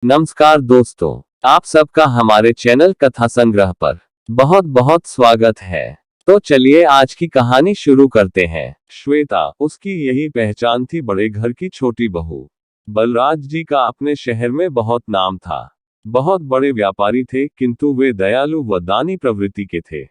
नमस्कार दोस्तों, आप सबका हमारे चैनल कथा संग्रह पर बहुत बहुत स्वागत है। तो चलिए आज की कहानी शुरू करते हैं। श्वेता, उसकी यही पहचान थी, बड़े घर की छोटी बहू। बलराज जी का अपने शहर में बहुत नाम था। बहुत बड़े व्यापारी थे, किंतु वे दयालु व दानी प्रवृत्ति के थे।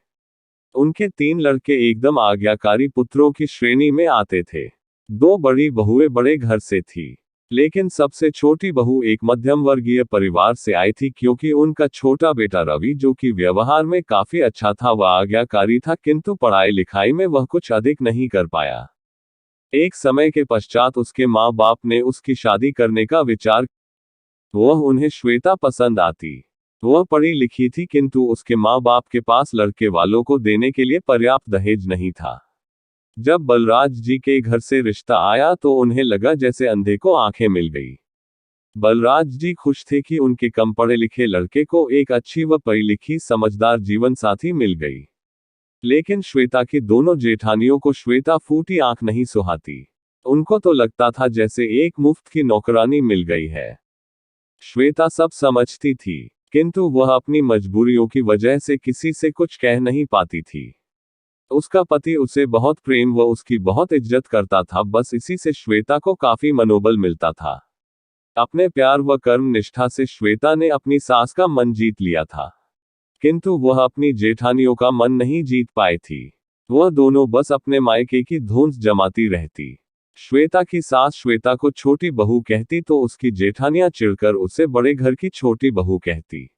उनके 3 लड़के एकदम आज्ञाकारी पुत्रों की श्रेणी में आते थे। 2 बड़ी बहुएं बड़े घर से थी, लेकिन सबसे छोटी बहू एक मध्यम वर्गीय परिवार से आई थी, क्योंकि उनका छोटा बेटा रवि, जो कि व्यवहार में काफी अच्छा था, वह आज्ञाकारी था, किंतु पढ़ाई लिखाई में वह कुछ अधिक नहीं कर पाया। एक समय के पश्चात उसके माँ बाप ने उसकी शादी करने का विचार। वह उन्हें श्वेता पसंद आती। वह पढ़ी लिखी थी, किंतु उसके माँ बाप के पास लड़के वालों को देने के लिए पर्याप्त दहेज नहीं था। जब बलराज जी के घर से रिश्ता आया तो उन्हें लगा जैसे अंधे को आंखें मिल गई। बलराज जी खुश थे कि उनके कम पढ़े लिखे लड़के को एक अच्छी व पढ़ी लिखी समझदार जीवन साथी मिल गई। लेकिन श्वेता की दोनों जेठानियों को श्वेता फूटी आंख नहीं सुहाती। उनको तो लगता था जैसे एक मुफ्त की नौकरानी मिल गई है। श्वेता सब समझती थी, किंतु वह अपनी मजबूरियों की वजह से किसी से कुछ कह नहीं पाती थी। उसका पति उसे बहुत प्रेम व उसकी बहुत इज्जत करता था, बस इसी से श्वेता को काफी मनोबल मिलता था। अपने प्यार व कर्म निष्ठा से श्वेता ने अपनी सास का मन जीत लिया था, किंतु वह अपनी जेठानियों का मन नहीं जीत पाई थी। वह दोनों बस अपने मायके की धौंस जमाती रहती। श्वेता की सास श्वेता को छोटी बहू कहती तो उसकी जेठानियां चिढ़कर उसे बड़े घर की छोटी बहू कहती,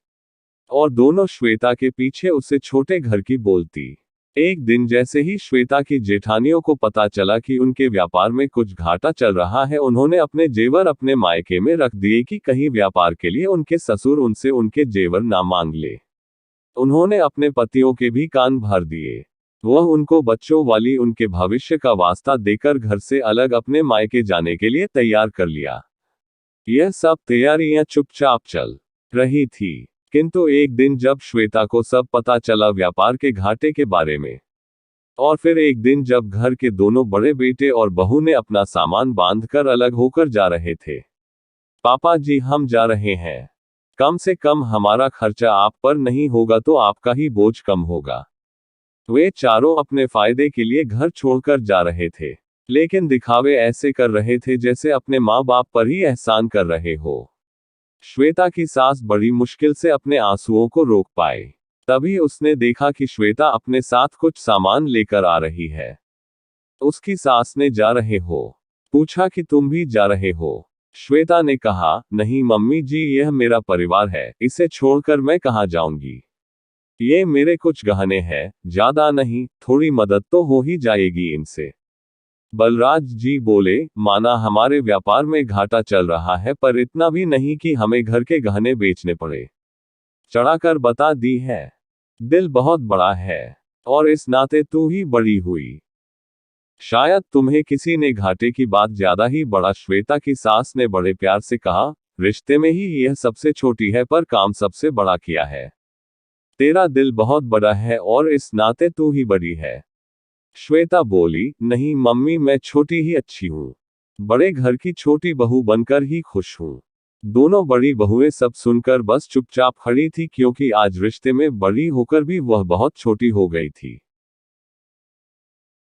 और दोनों श्वेता के पीछे उसे छोटे घर की बोलती। एक दिन जैसे ही श्वेता की जेठानियों को पता चला कि उनके व्यापार में कुछ घाटा चल रहा है, उन्होंने अपने जेवर अपने मायके में रख दिए कि कहीं व्यापार के लिए उनके ससुर उनसे उनके जेवर ना मांग ले। उन्होंने अपने पतियों के भी कान भर दिए। वह उनको बच्चों वाली उनके भविष्य का वास्ता देकर घर से अलग अपने मायके जाने के लिए तैयार कर लिया। यह सब तैयारियां चुपचाप चल रही थी, किंतु एक दिन जब श्वेता को सब पता चला व्यापार के घाटे के बारे में, और फिर एक दिन जब घर के दोनों बड़े बेटे और बहू ने अपना सामान बांधकर अलग होकर जा रहे थे। पापा जी, हम जा रहे हैं, कम से कम हमारा खर्चा आप पर नहीं होगा तो आपका ही बोझ कम होगा। वे चारों अपने फायदे के लिए घर छोड़कर जा रहे थे, लेकिन दिखावे ऐसे कर रहे थे जैसे अपने माँ बाप पर ही एहसान कर रहे हो। श्वेता की सास बड़ी मुश्किल से अपने आंसुओं को रोक पाई। तभी उसने देखा कि श्वेता अपने साथ कुछ सामान लेकर आ रही है। उसकी सास ने जा रहे हो पूछा कि तुम भी जा रहे हो। श्वेता ने कहा, नहीं मम्मी जी, यह मेरा परिवार है, इसे छोड़कर मैं कहाँ जाऊंगी। ये मेरे कुछ गहने हैं, ज्यादा नहीं, थोड़ी मदद तो हो ही जाएगी इनसे। बलराज जी बोले, माना हमारे व्यापार में घाटा चल रहा है, पर इतना भी नहीं कि हमें घर के गहने बेचने पड़े। चढ़ाकर बता दी है। दिल बहुत बड़ा है, और इस नाते तू ही बड़ी हुई। शायद तुम्हें किसी ने घाटे की बात ज्यादा ही बड़ा। श्वेता की सास ने बड़े प्यार से कहा, रिश्ते में ही यह सबसे छोटी है, पर काम सबसे बड़ा किया है। तेरा दिल बहुत बड़ा है और इस नाते तू ही बड़ी है। श्वेता बोली, नहीं मम्मी, मैं छोटी ही अच्छी हूँ, बड़े घर की छोटी बहू बनकर ही खुश हूँ। दोनों बड़ी बहुएं सब सुनकर बस चुपचाप खड़ी थी, क्योंकि आज रिश्ते में बड़ी होकर भी वह बहुत छोटी हो गई थी।